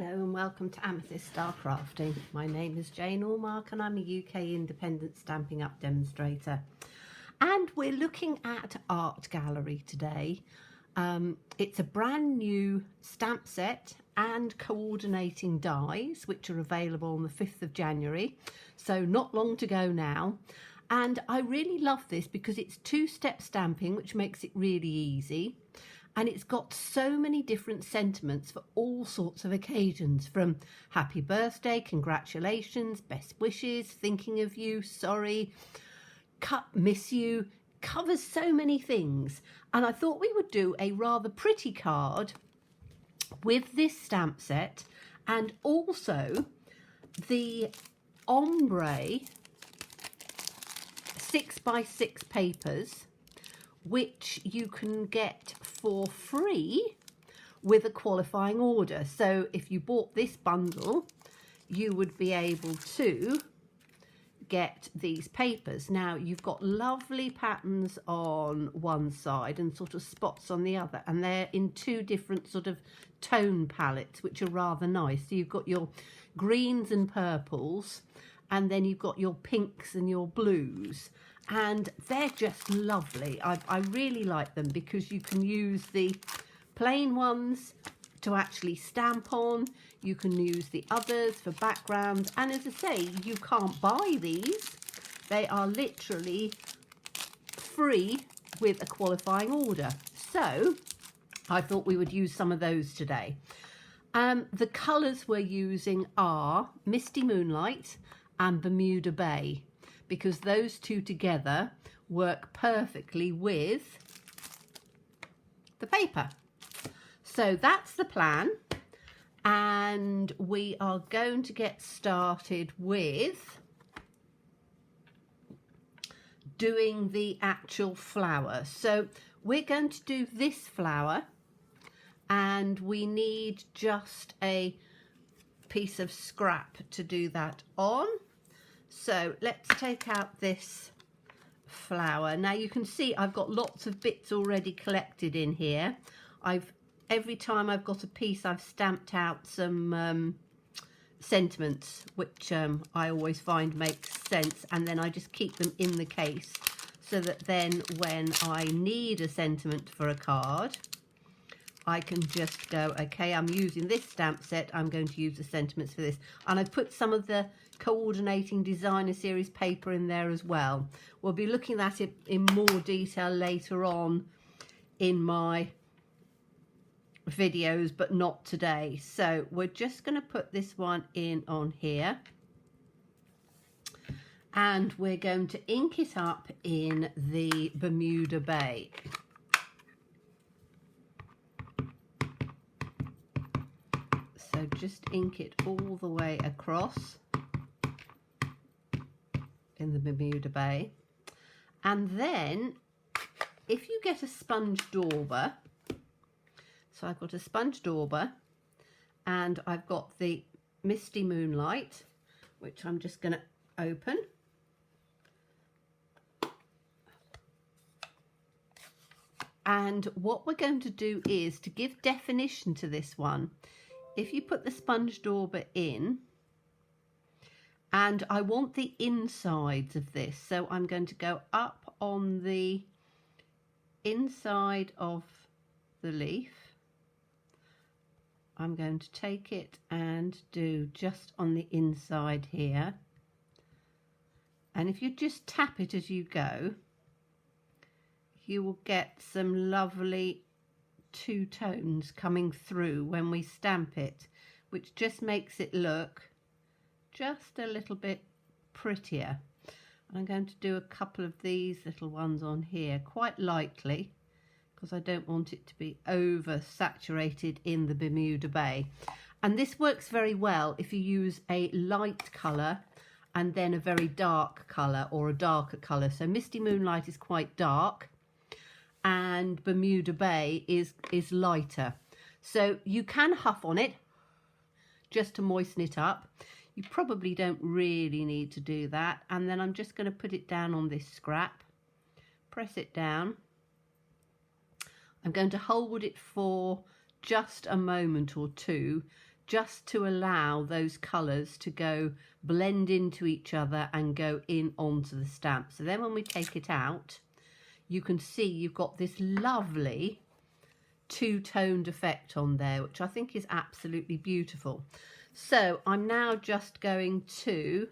Hello and welcome to Amethyst Star Crafting. My name is Jane Allmark and I'm a UK independent Stampin' Up demonstrator. And we're looking at Art Gallery today. It's a brand new stamp set and coordinating dies which are available on the 5th of January. So not long to go now. And I really love this because it's two-step stamping, which makes it really easy. And it's got so many different sentiments for all sorts of occasions, from happy birthday, congratulations, best wishes, thinking of you, sorry, miss you, covers so many things. And I thought we would do a rather pretty card with this stamp set and also the ombre 6x6 papers, which you can get for free with a qualifying order. So if you bought this bundle, you would be able to get these papers. Now you've got lovely patterns on one side and sort of spots on the other, and they're in two different sort of tone palettes, which are rather nice. So you've got your greens and purples, and then you've got your pinks and your blues. And they're just lovely. I really like them because you can use the plain ones to actually stamp on. You can use the others for background. And as I say, you can't buy these. They are literally free with a qualifying order. So I thought we would use some of those today. The colours we're using are Misty Moonlight and Bermuda Bay, because those two together work perfectly with the paper. So that's the plan, and we are going to get started with doing the actual flower. So we're going to do this flower, and we need just a piece of scrap to do that on. So let's take out this flower. Now you can see I've got lots of bits already collected in here. Every time I've got a piece, I've stamped out some sentiments, which I always find makes sense, and then I just keep them in the case so that then when I need a sentiment for a card, I can just go, okay, I'm using this stamp set, I'm going to use the sentiments for this. And I've put some of the coordinating designer series paper in there as well. We'll be looking at it in more detail later on in my videos, but not today. So we're just going to put this one in on here, and we're going to ink it up in the Bermuda Bay. So just ink it all the way across in the Bermuda Bay. And then if you get a sponge dauber, so I've got a sponge dauber and I've got the Misty Moonlight, which I'm just going to open. And what we're going to do is to give definition to this one. If you put the sponge dauber in, and I want the insides of this, so I'm going to go up on the inside of the leaf. I'm going to take it and do just on the inside here. And if you just tap it as you go, you will get some lovely two tones coming through when we stamp it, which just makes it look just a little bit prettier. And I'm going to do a couple of these little ones on here quite lightly because I don't want it to be over saturated in the Bermuda Bay. And this works very well if you use a light colour and then a very dark colour or a darker colour. So Misty Moonlight is quite dark and Bermuda Bay is lighter. So you can huff on it just to moisten it up. You probably don't really need to do that. And then I'm just going to put it down on this scrap, press it down. I'm going to hold it for just a moment or two just to allow those colours to go blend into each other and go in onto the stamp. So then when we take it out, you can see you've got this lovely two-toned effect on there, which I think is absolutely beautiful. So I'm now just going to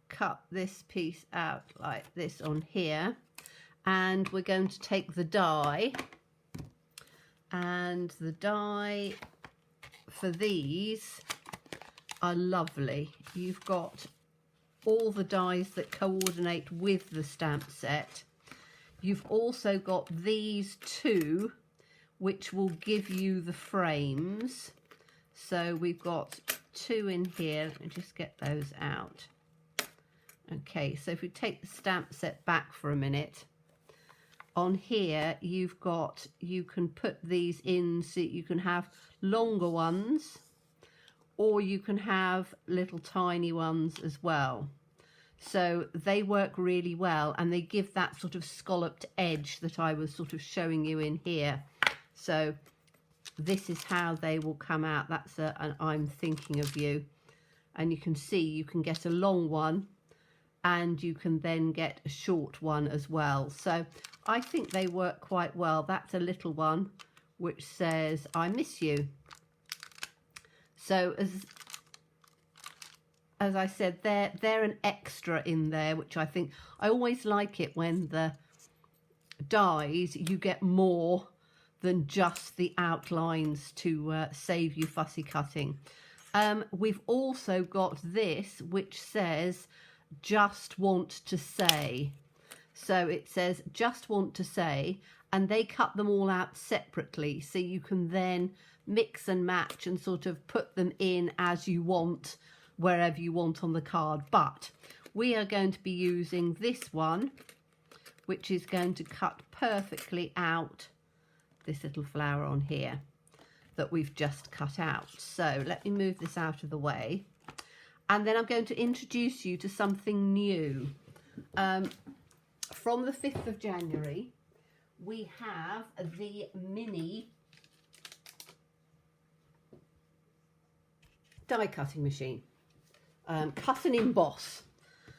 cut this piece out like this on here, and we're going to take the die, and the die for these are lovely. You've got all the dies that coordinate with the stamp set. You've also got these two which will give you the frames. So we've got two in here. Let me just get those out. Okay, so if we take the stamp set back for a minute, on here you've got, you can put these in so you can have longer ones, or you can have little tiny ones as well. So they work really well, and they give that sort of scalloped edge that I was sort of showing you in here. So this is how they will come out. That's an I'm thinking of you. And you can see you can get a long one, and you can then get a short one as well. So I think they work quite well. That's a little one which says I miss you. So as I said, they're an extra in there, which I think, I always like it when the dies, you get more than just the outlines to save you fussy cutting. We've also got this which says just want to say. So it says just want to say, and they cut them all out separately, so you can then mix and match and sort of put them in as you want, wherever you want on the card. But we are going to be using this one, which is going to cut perfectly out this little flower on here that we've just cut out. So let me move this out of the way, and then I'm going to introduce you to something new. From the 5th of January, we have the mini die cutting machine, cut and emboss.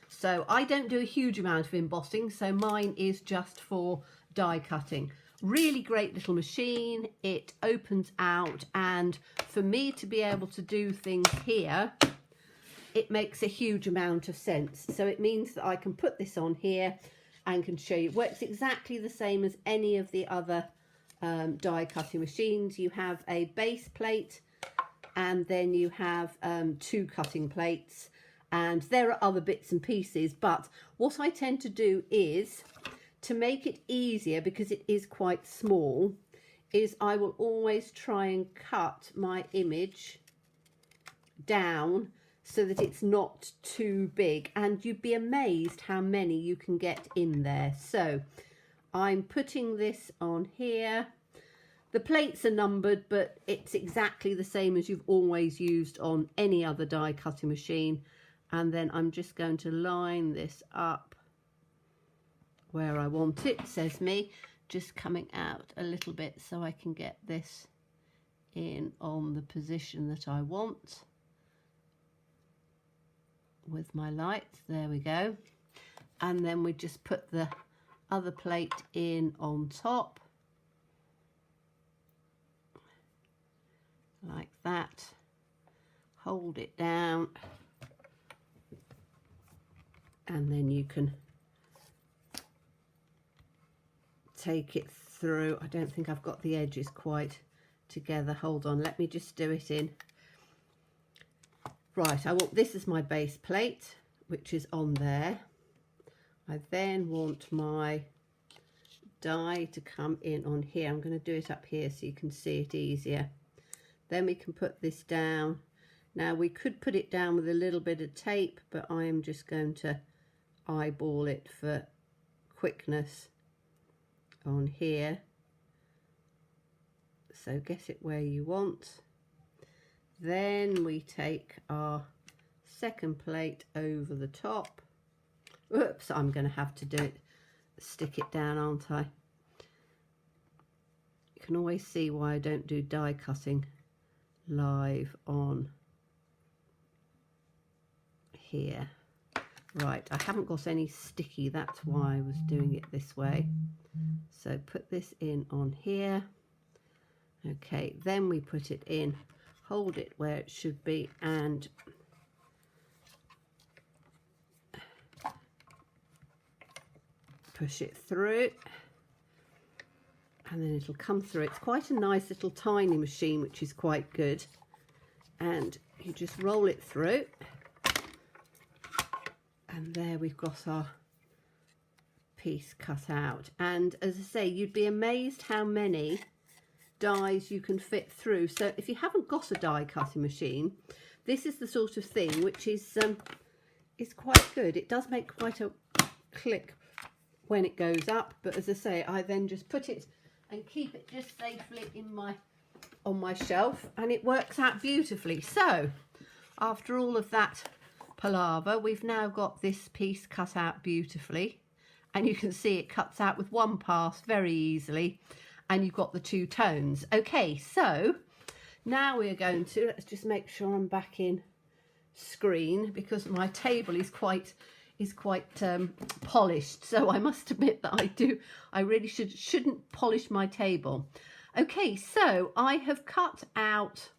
So I don't do a huge amount of embossing, so mine is just for die cutting. Really great little machine. It opens out, and for me to be able to do things here, it makes a huge amount of sense. So it means that I can put this on here and can show you. It works exactly the same as any of the other die cutting machines. You have a base plate, and then you have two cutting plates, and there are other bits and pieces. But what I tend to do is, to make it easier, because it is quite small, is I will always try and cut my image down so that it's not too big, and you'd be amazed how many you can get in there. So I'm putting this on here. The plates are numbered, but it's exactly the same as you've always used on any other die cutting machine. And then I'm just going to line this up where I want it, says me, just coming out a little bit so I can get this in on the position that I want with my lights. There we go. And then we just put the other plate in on top like that, hold it down, and then you can take it through. I don't think I've got the edges quite together. Hold on, let me just do it in. Right, I want this as my base plate, which is on there. I then want my die to come in on here. I'm going to do it up here so you can see it easier. Then we can put this down. Now we could put it down with a little bit of tape, but I am just going to eyeball it for quickness on here. So get it where you want. Then we take our second plate over the top. Oops, I'm going to have to do it, stick it down, aren't I? You can always see why I don't do die cutting live on here. Right, I haven't got any sticky, that's why I was doing it this way. So put this in on here. Okay, then we put it in, hold it where it should be, and push it through, and then it'll come through. It's quite a nice little tiny machine, which is quite good. And you just roll it through, and there we've got our piece cut out. And as I say, you'd be amazed how many dies you can fit through. So if you haven't got a die cutting machine, this is the sort of thing which is quite good. It does make quite a click when it goes up, but as I say, I then just put it and keep it just safely on my shelf, and it works out beautifully. So after all of that palaver, we've now got this piece cut out beautifully, and you can see it cuts out with one pass very easily, and you've got the two tones. Okay, so now we're going to, let's just make sure I'm back in screen, because my table is quite polished, so I must admit that I really shouldn't polish my table. Okay, so I have cut out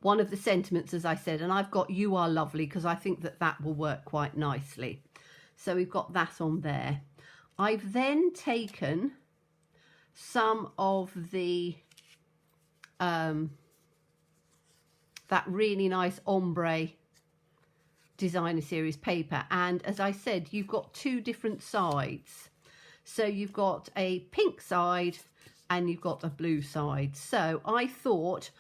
one of the sentiments, as I said, and I've got "You Are Lovely" because I think that will work quite nicely. So we've got that on there. I've then taken some of the that really nice ombre designer series paper, and as I said, you've got two different sides. So you've got a pink side and you've got a blue side. So I thought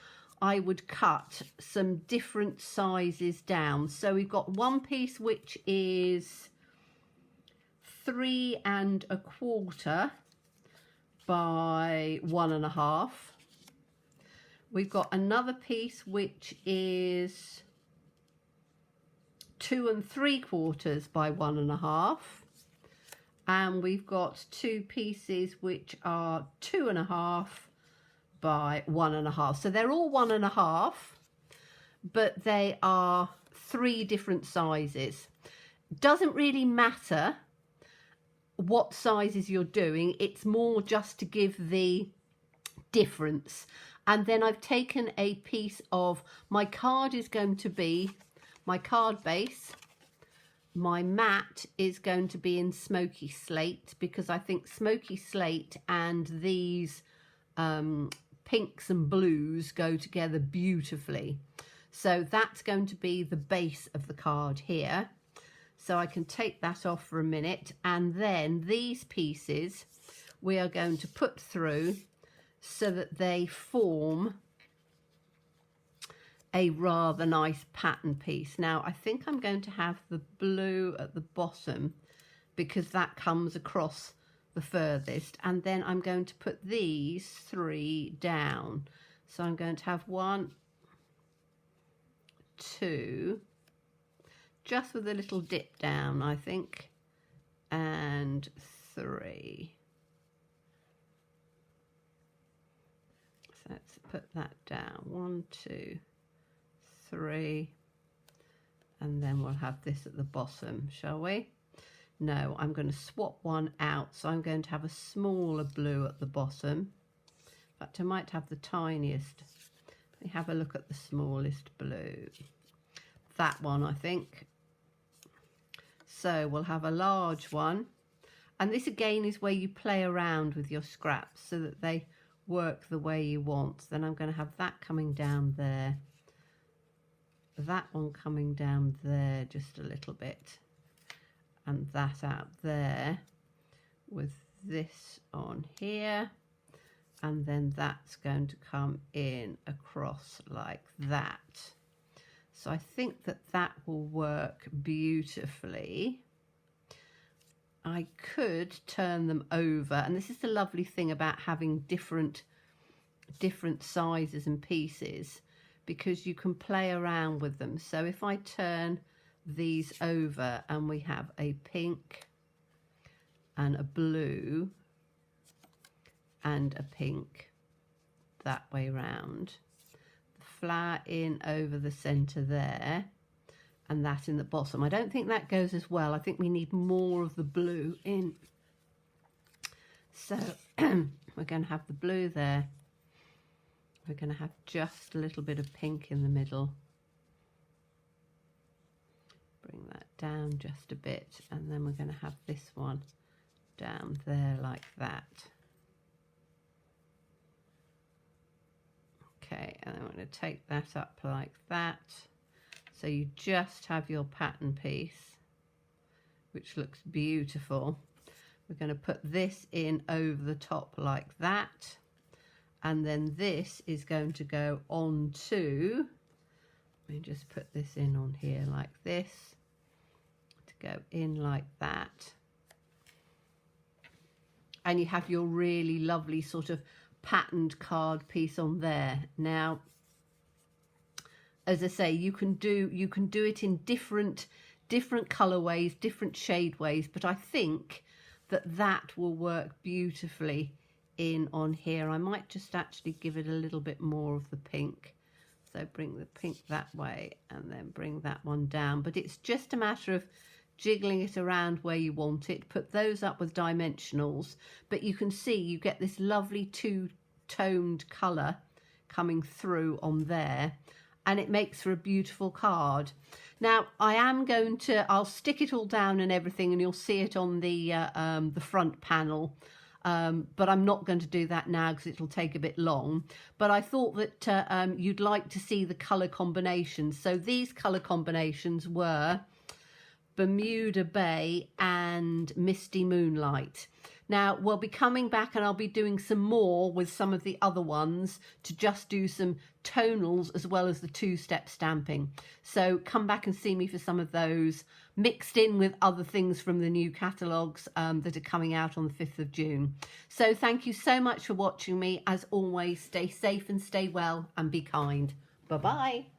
I would cut some different sizes down. So we've got one piece which is 3 1/4 by 1 1/2. We've got another piece which is 2 3/4 by 1 1/2, and we've got two pieces which are 2 1/2 by 1 1/2. So they're all 1 1/2, but they are 3 different sizes. Doesn't really matter what sizes you're doing, it's more just to give the difference. And then I've taken a piece of, my card is going to be my card base. My mat is going to be in smoky slate, because I think smoky slate and these pinks and blues go together beautifully. So that's going to be the base of the card here. So I can take that off for a minute, and then these pieces we are going to put through so that they form a rather nice pattern piece. Now I think I'm going to have the blue at the bottom because that comes across the furthest, and then I'm going to put these 3 down. So I'm going to have 1, 2, just with a little dip down, I think, and 3. So let's put that down, 1, 2, 3, and then we'll have this at the bottom, shall we? No, I'm going to swap one out, so I'm going to have a smaller blue at the bottom. In fact, I might have the tiniest. Let me have a look at the smallest blue. That one, I think. So we'll have a large one, and this again is where you play around with your scraps so that they work the way you want. Then I'm going to have that coming down there, that one coming down there just a little bit, and that out there with this on here, and then that's going to come in across like that. So I think that will work beautifully. I could turn them over, and this is the lovely thing about having different sizes and pieces, because you can play around with them. So if I turn these over and we have a pink and a blue and a pink that way round, flower in over the center there, and that in the bottom. I don't think that goes as well. I think we need more of the blue in. So we're going to have the blue there. We're going to have just a little bit of pink in the middle. Bring that down just a bit, and then we're going to have this one down there like that. Okay, and then we're going to take that up like that. So you just have your pattern piece, which looks beautiful. We're going to put this in over the top like that. And then this is going to go on to, let me just put this in on here like this, to go in like that. And you have your really lovely sort of patterned card piece on there. Now, as I say, you can do it in different colorways, different shade ways, but I think that will work beautifully in on here. I might just actually give it a little bit more of the pink. So bring the pink that way and then bring that one down. But it's just a matter of jiggling it around where you want it. Put those up with dimensionals, but you can see you get this lovely two-toned colour coming through on there, and it makes for a beautiful card. Now I'll stick it all down and everything, and you'll see it on the front panel. But I'm not going to do that now because it'll take a bit long. But I thought that you'd like to see the colour combinations. So these colour combinations were Bermuda Bay and Misty Moonlight. Now we'll be coming back and I'll be doing some more with some of the other ones to just do some tonals as well as the two-step stamping. So come back and see me for some of those, mixed in with other things from the new catalogues that are coming out on the 5th of June. So thank you so much for watching me. As always, stay safe and stay well and be kind. Bye-bye.